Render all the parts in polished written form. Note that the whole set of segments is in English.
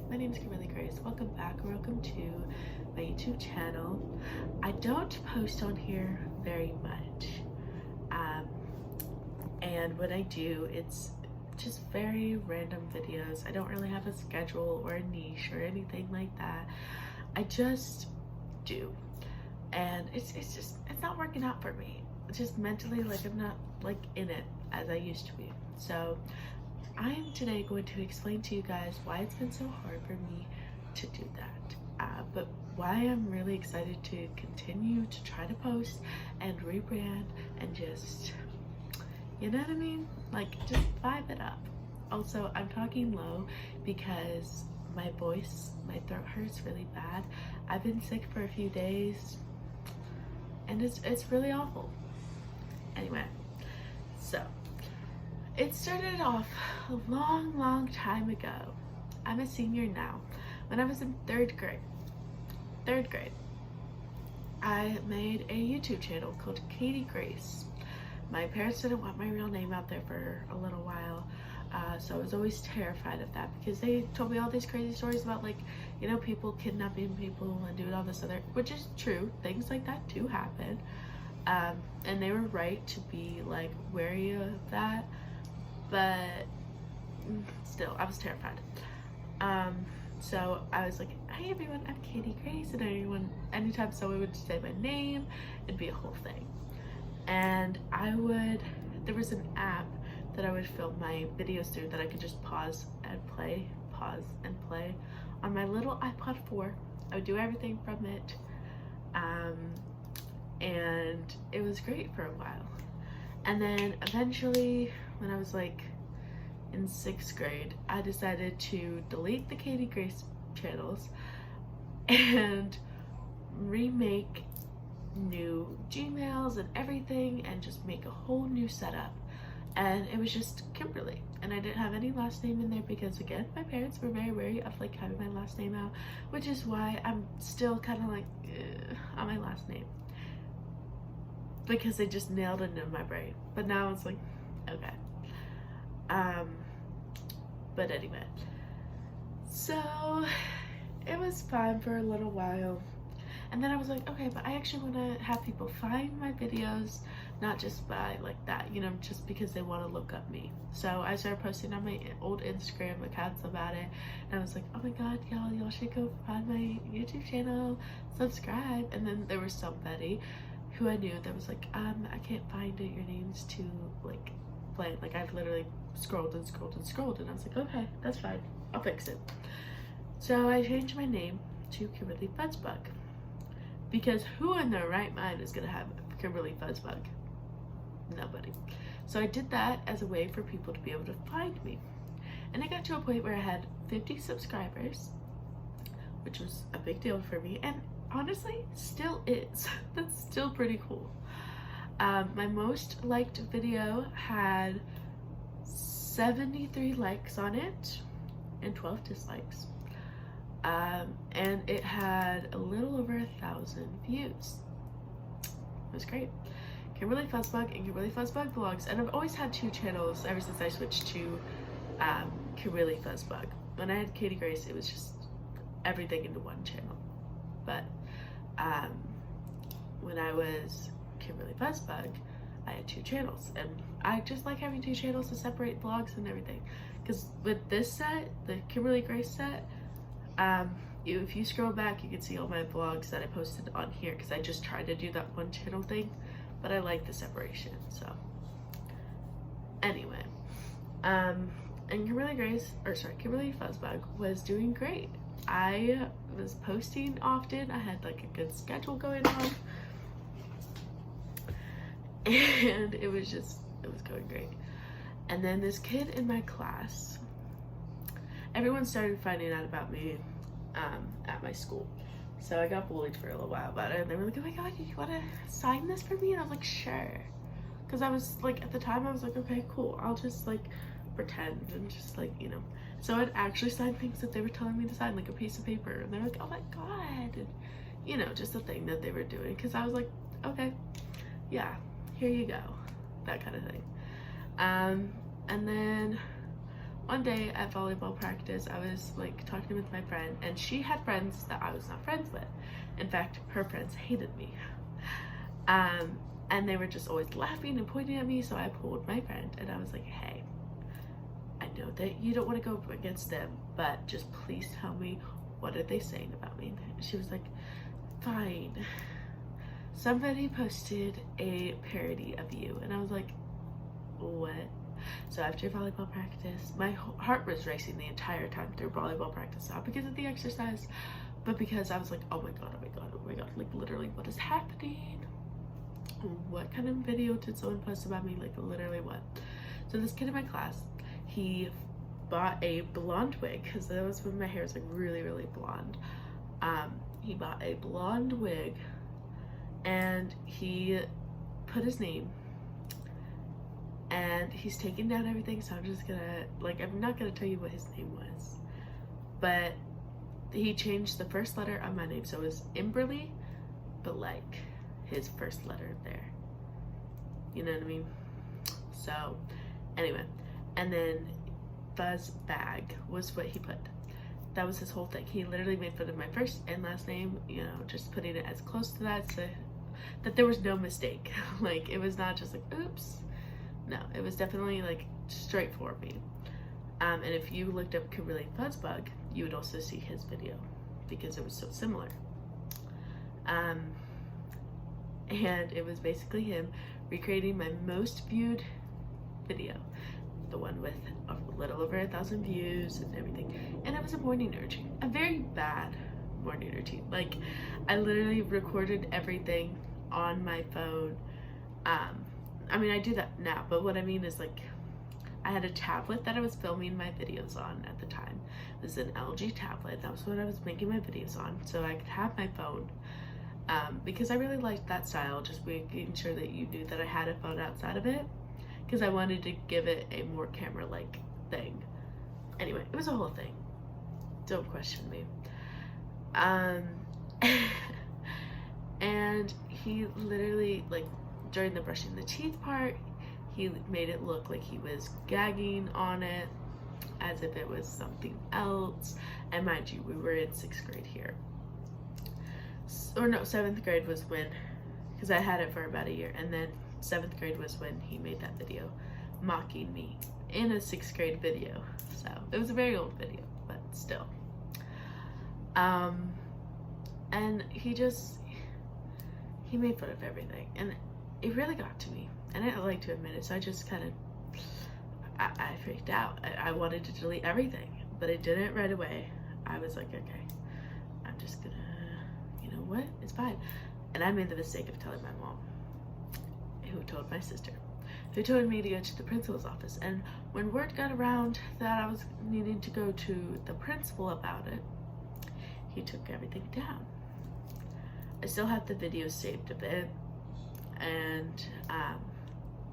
my name is Kimberly Grace. Welcome back or welcome to my YouTube channel. I don't post on here very much, and when I do, it's just very random videos. I don't really have a schedule or a niche or anything like that. I just do, and it's not working out for me. It's just mentally, like, I'm not like in it as I used to be. So I'm today going to explain to you guys why it's been so hard for me to do that, but why I'm really excited to continue to try to post and rebrand and just, you know what I mean? Like, just vibe it up. Also, I'm talking low because my voice, my throat hurts really bad. I've been sick for a few days and it's really awful. Anyway, so it started off a long time ago. I'm a senior now. When I was in third grade, I made a YouTube channel called Katie Grace. My parents didn't want my real name out there for a little while, so I was always terrified of that because they told me all these crazy stories about, like, you know, people kidnapping people and doing all this other, which is true. Things like that do happen, and they were right to be like wary of that. But still, I was terrified. So I was like, "Hey everyone, I'm Katie Grace," and anytime someone would say my name, it'd be a whole thing. And there was an app that I would film my videos through that I could just pause and play on my little iPod 4. I would do everything from it, and it was great for a while. And then eventually, when I was like in 6th grade, I decided to delete the Katie Grace channels and remake new Gmails and everything and just make a whole new setup. And it was just Kimberly, and I didn't have any last name in there because, again, my parents were very wary of like having my last name out, which is why I'm still kind of like on my last name, because they just nailed it in my brain. But now it's like, okay. But anyway, so it was fine for a little while, and then I was like, okay, but I actually want to have people find my videos, not just by like that, you know, just because they want to look up me. So I started posting on my old Instagram accounts about it, and I was like, oh my god, y'all should go find my YouTube channel, subscribe. And then there was somebody who I knew that was like, I can't find it, your name's too like blank. Like, I've literally scrolled and I was like, okay, that's fine, I'll fix it. So I changed my name to Kimberly Fuzzbug, because who in their right mind is gonna have Kimberly Fuzzbug? Nobody. So I did that as a way for people to be able to find me, and I got to a point where I had 50 subscribers, which was a big deal for me, and honestly still is. That's still pretty cool. My most liked video had 73 likes on it and 12 dislikes, and it had a little over 1,000 views. It was great. Kimberly Fuzzbug and Kimberly Fuzzbug Vlogs, and I've always had two channels ever since I switched to Kimberly Fuzzbug. When I had Katie Grace, it was just everything into one channel. But when I was Kimberly Fuzzbug, I had two channels, and I just like having two channels to separate vlogs and everything. Because with this set, the Kimberly Grace set, if you scroll back, you can see all my vlogs that I posted on here, because I just tried to do that one channel thing, but I like the separation. So anyway, and Kimberly Fuzzbug was doing great. I was posting often. I had like a good schedule going on, and it was going great. And then this kid in my class, everyone started finding out about me at my school. So I got bullied for a little while about it, and they were like, oh my god, you want to sign this for me? And I was like, sure. Because I was like, at the time I was like, okay, cool, I'll just like pretend and just like, you know. So I'd actually sign things that they were telling me to sign, like a piece of paper, and they were like, oh my god, and, you know, just a thing that they were doing, because I was like, okay, yeah, here you go, that kind of thing. And then one day at volleyball practice, I was like talking with my friend, and she had friends that I was not friends with. In fact, her friends hated me. And they were just always laughing and pointing at me, so I pulled my friend and I was like, hey, I know that you don't want to go against them, but just please tell me, what are they saying about me? And she was like, fine. Somebody posted a parody of you. And I was like, what? So after volleyball practice, my heart was racing the entire time through volleyball practice, not because of the exercise, but because I was like, oh my god, oh my god, oh my god, like literally what is happening? What kind of video did someone post about me? Like literally what? So this kid in my class, he bought a blonde wig, because that was when my hair was like really, really blonde. He bought a blonde wig and he put his name, and he's taking down everything, so I'm just gonna, like, I'm not gonna tell you what his name was, but he changed the first letter of my name, so it was Imberly, but like his first letter there, you know what I mean? So anyway, and then Buzz Bag was what he put. That was his whole thing. He literally made fun of my first and last name, you know, just putting it as close to that so that there was no mistake. Like, it was not just like, oops. No, it was definitely like straight for me. And if you looked up Kimberly Fuzzbug, you would also see his video because it was so similar. And it was basically him recreating my most viewed video, the one with a little over 1,000 views and everything. And it was a morning routine, a very bad morning routine. Like, I literally recorded everything on my phone. I mean, I do that now, but what I mean is, like, I had a tablet that I was filming my videos on at the time. It was an LG tablet. That was what I was making my videos on, so I could have my phone. Because I really liked that style, just making sure that you knew that I had a phone outside of it, because I wanted to give it a more camera-like thing. Anyway, it was a whole thing. Don't question me. And he literally, like, during the brushing the teeth part, he made it look like he was gagging on it as if it was something else. And mind you, we were in 6th grade here. Or no, 7th grade was when, because I had it for about a year, and then 7th grade was when he made that video mocking me in a 6th grade video. So it was a very old video, but still. And he made fun of everything, and it really got to me, and I don't like to admit it, so I just kind of, I freaked out. I wanted to delete everything, but it didn't right away. I was like, okay, I'm just gonna, you know what, it's fine. And I made the mistake of telling my mom, who told my sister, who told me to go to the principal's office. And when word got around that I was needing to go to the principal about it, he took everything down. I still have the video saved of it, and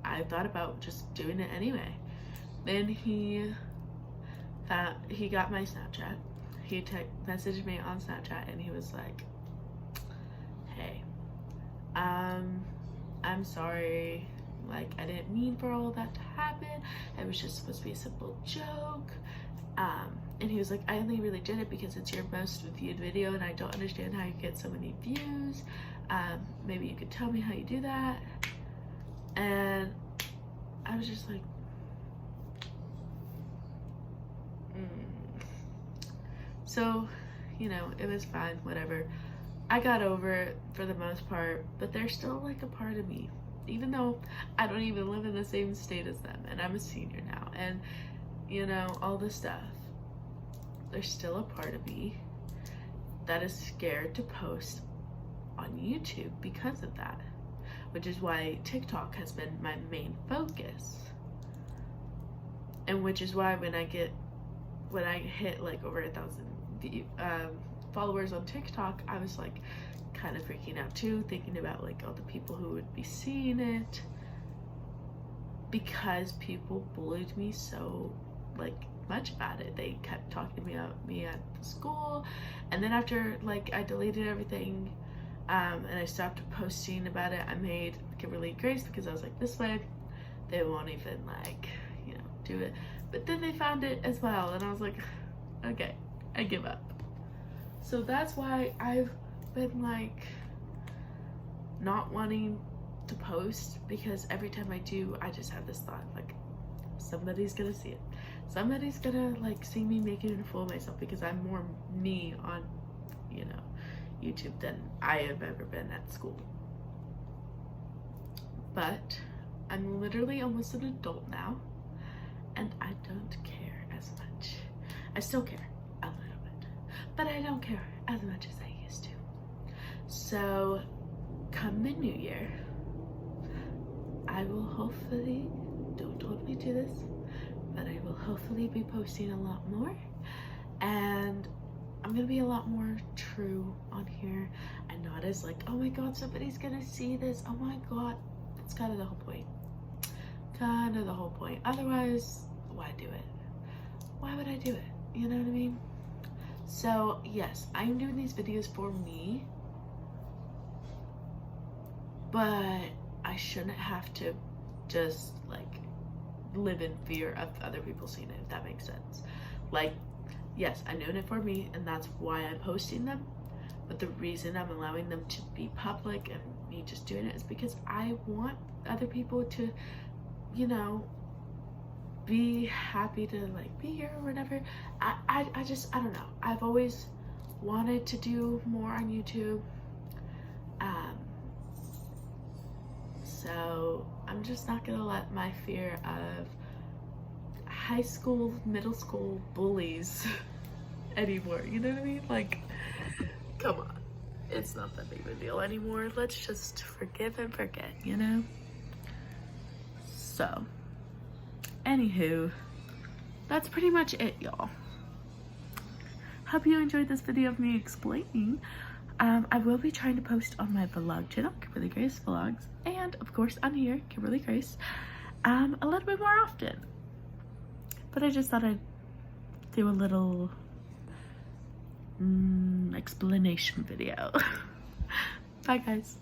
I thought about just doing it anyway. Then he got my Snapchat. He messaged me on Snapchat, and he was like, hey, I'm sorry, like, I didn't mean for all that to happen. It was just supposed to be a simple joke. And he was like, I only really did it because it's your most viewed video, and I don't understand how you get so many views. Maybe you could tell me how you do that. And I was just like, So, you know, it was fine, whatever. I got over it for the most part, but there's still like a part of me, even though I don't even live in the same state as them, and I'm a senior now, and you know, all this stuff. There's still a part of me that is scared to post on YouTube because of that, which is why TikTok has been my main focus, and which is why when I hit like over 1,000 followers on TikTok, I was like kind of freaking out too, thinking about like all the people who would be seeing it, because people bullied me so like much about it. They kept talking about me at the school, and then after like I deleted everything and I stopped posting about it, I made Kimberly Grace, because I was like, this way they won't even like, you know, do it. but then they found it as well, and I was like, okay, I give up. So that's why I've been like not wanting to post, because every time I do, I just have this thought like, somebody's gonna see it. Somebody's gonna like see me making a fool of myself, because I'm more me on, you know, YouTube than I have ever been at school. But I'm literally almost an adult now, and I don't care as much. I still care a little bit, but I don't care as much as I used to. So come the new year, I will hopefully, don't hold me to this, but I will hopefully be posting a lot more, and I'm gonna be a lot more true on here, and not as like, oh my god, somebody's gonna see this, oh my god. That's kind of the whole point. Kind of the whole point. Otherwise, why do it? Why would I do it? You know what I mean? So yes, I'm doing these videos for me, but I shouldn't have to just like live in fear of other people seeing it, if that makes sense. Like, yes, I'm doing it for me, and that's why I'm posting them, but the reason I'm allowing them to be public and me just doing it is because I want other people to, you know, be happy to like be here or whatever. I don't know. I've always wanted to do more on YouTube. So I'm just not gonna let my fear of high school, middle school bullies anymore. You know what I mean? Like, come on. It's not that big of a deal anymore. Let's just forgive and forget, you know? So, anywho, that's pretty much it, y'all. Hope you enjoyed this video of me explaining. I will be trying to post on my vlog channel, Kimberly Grace Vlogs, and of course on here, Kimberly Grace, a little bit more often. But I just thought I'd do a little explanation video. Bye guys.